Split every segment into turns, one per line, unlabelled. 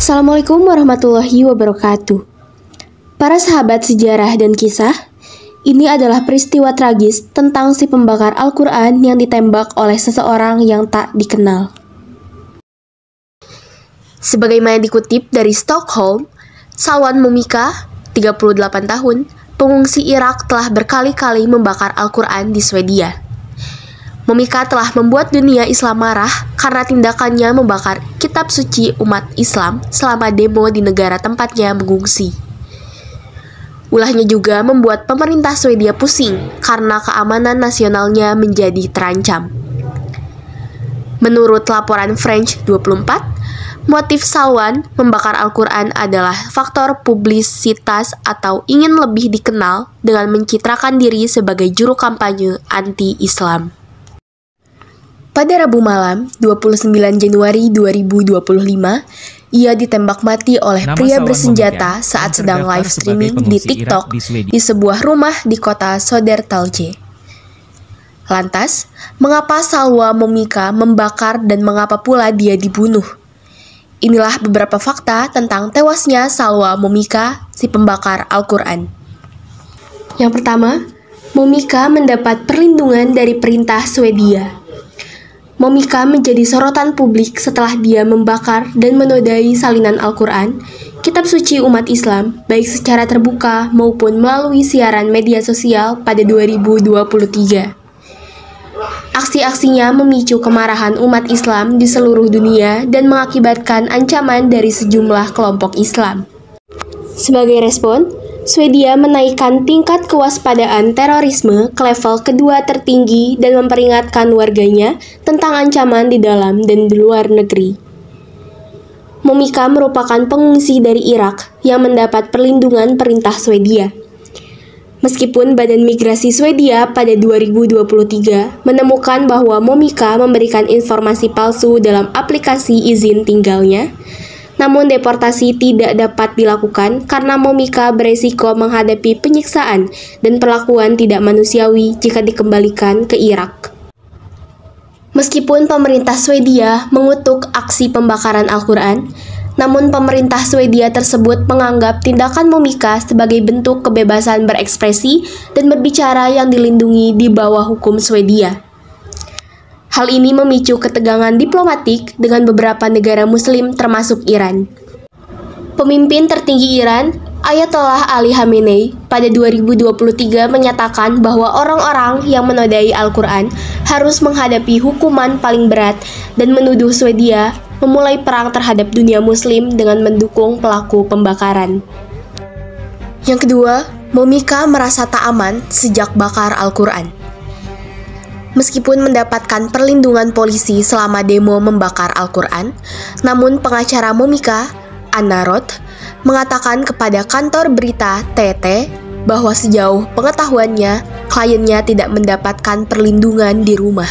Assalamualaikum warahmatullahi wabarakatuh. Para sahabat sejarah dan kisah, ini adalah peristiwa tragis tentang si pembakar Al-Quran yang ditembak oleh seseorang yang tak dikenal. Sebagaimana dikutip dari Stockholm, Salwan Momika, 38 tahun, pengungsi Irak telah berkali-kali membakar Al-Quran di Swedia. Momika telah membuat dunia Islam marah karena tindakannya membakar kitab suci umat Islam selama demo di negara tempatnya mengungsi. Ulahnya juga membuat pemerintah Swedia pusing karena keamanan nasionalnya menjadi terancam. Menurut laporan French 24, motif Salwan membakar Al-Quran adalah faktor publisitas atau ingin lebih dikenal dengan mencitrakan diri sebagai juru kampanye anti-Islam. Pada Rabu malam, 29 Januari 2025, ia ditembak mati oleh pria bersenjata saat sedang live streaming di TikTok di sebuah rumah di kota Södertälje. Lantas, mengapa Salwa Momika membakar dan mengapa pula dia dibunuh? Inilah beberapa fakta tentang tewasnya Salwa Momika, si pembakar Al-Quran. Yang pertama, Momika mendapat perlindungan dari perintah Swedia. Momika menjadi sorotan publik setelah dia membakar dan menodai salinan Al-Quran, kitab suci umat Islam, baik secara terbuka maupun melalui siaran media sosial pada 2023. Aksi-aksinya memicu kemarahan umat Islam di seluruh dunia dan mengakibatkan ancaman dari sejumlah kelompok Islam. Sebagai respon, Swedia menaikkan tingkat kewaspadaan terorisme ke level kedua tertinggi dan memperingatkan warganya tentang ancaman di dalam dan di luar negeri. Momika merupakan pengungsi dari Irak yang mendapat perlindungan perintah Swedia. Meskipun Badan Migrasi Swedia pada 2023 menemukan bahwa Momika memberikan informasi palsu dalam aplikasi izin tinggalnya, namun deportasi tidak dapat dilakukan karena Momika beresiko menghadapi penyiksaan dan perlakuan tidak manusiawi jika dikembalikan ke Irak. Meskipun pemerintah Swedia mengutuk aksi pembakaran Al-Quran, namun pemerintah Swedia tersebut menganggap tindakan Momika sebagai bentuk kebebasan berekspresi dan berbicara yang dilindungi di bawah hukum Swedia. Hal ini memicu ketegangan diplomatik dengan beberapa negara Muslim termasuk Iran. Pemimpin tertinggi Iran, Ayatollah Ali Khamenei, pada 2023 menyatakan bahwa orang-orang yang menodai Al-Quran harus menghadapi hukuman paling berat dan menuduh Swedia memulai perang terhadap dunia Muslim dengan mendukung pelaku pembakaran. Yang kedua, Momika merasa tak aman sejak bakar Al-Quran. Meskipun mendapatkan perlindungan polisi selama demo membakar Al-Quran, namun pengacara Momika, Anna Roth, mengatakan kepada kantor berita TT bahwa sejauh pengetahuannya, kliennya tidak mendapatkan perlindungan di rumah.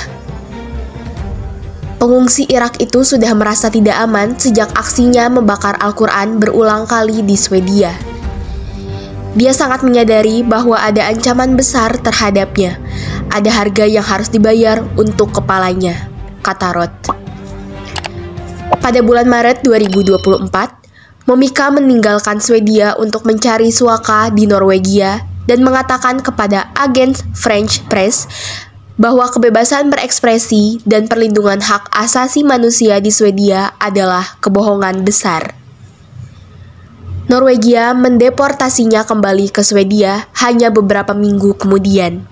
Pengungsi Irak itu sudah merasa tidak aman sejak aksinya membakar Al-Quran berulang kali di Swedia. Dia sangat menyadari bahwa ada ancaman besar terhadapnya. Ada harga yang harus dibayar untuk kepalanya, kata Roth. Pada bulan Maret 2024, Momika meninggalkan Swedia untuk mencari suaka di Norwegia dan mengatakan kepada agen French Press bahwa kebebasan berekspresi dan perlindungan hak asasi manusia di Swedia adalah kebohongan besar. Norwegia mendeportasinya kembali ke Swedia hanya beberapa minggu kemudian.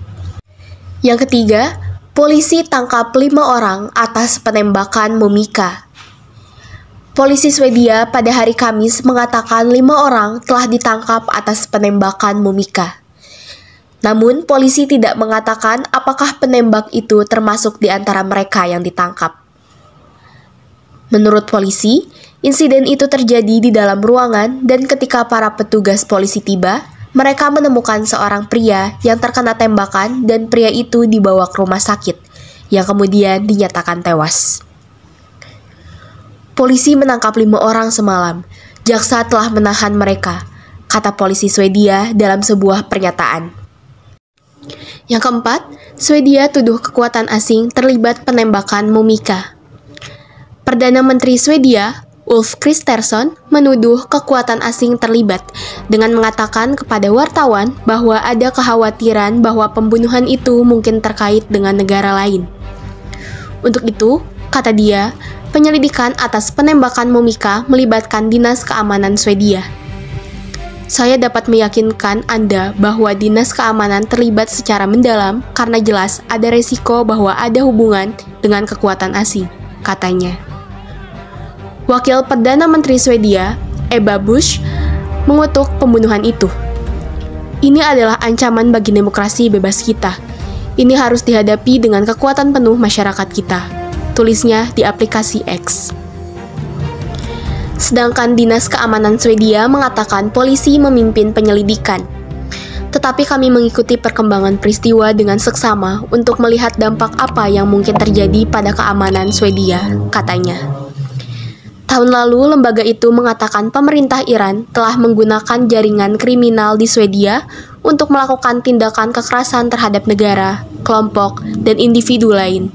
Yang ketiga, polisi tangkap 5 orang atas penembakan Momika. Polisi Swedia pada hari Kamis mengatakan 5 orang telah ditangkap atas penembakan Momika. Namun, polisi tidak mengatakan apakah penembak itu termasuk di antara mereka yang ditangkap. Menurut polisi, insiden itu terjadi di dalam ruangan dan ketika para petugas polisi tiba, mereka menemukan seorang pria yang terkena tembakan dan pria itu dibawa ke rumah sakit, yang kemudian dinyatakan tewas. Polisi menangkap 5 orang semalam. Jaksa telah menahan mereka, kata polisi Swedia dalam sebuah pernyataan. Yang keempat, Swedia tuduh kekuatan asing terlibat penembakan Momika. Perdana Menteri Swedia, Ulf Kristersson menuduh kekuatan asing terlibat dengan mengatakan kepada wartawan bahwa ada kekhawatiran bahwa pembunuhan itu mungkin terkait dengan negara lain. Untuk itu, kata dia, penyelidikan atas penembakan Momika melibatkan Dinas Keamanan Swedia. Saya dapat meyakinkan Anda bahwa Dinas Keamanan terlibat secara mendalam karena jelas ada resiko bahwa ada hubungan dengan kekuatan asing, katanya. Wakil Perdana Menteri Swedia, Ebba Busch, mengutuk pembunuhan itu. Ini adalah ancaman bagi demokrasi bebas kita. Ini harus dihadapi dengan kekuatan penuh masyarakat kita, tulisnya di aplikasi X. Sedangkan Dinas Keamanan Swedia mengatakan polisi memimpin penyelidikan. Tetapi kami mengikuti perkembangan peristiwa dengan seksama untuk melihat dampak apa yang mungkin terjadi pada keamanan Swedia, katanya. Tahun lalu, lembaga itu mengatakan pemerintah Iran telah menggunakan jaringan kriminal di Swedia untuk melakukan tindakan kekerasan terhadap negara, kelompok, dan individu lain.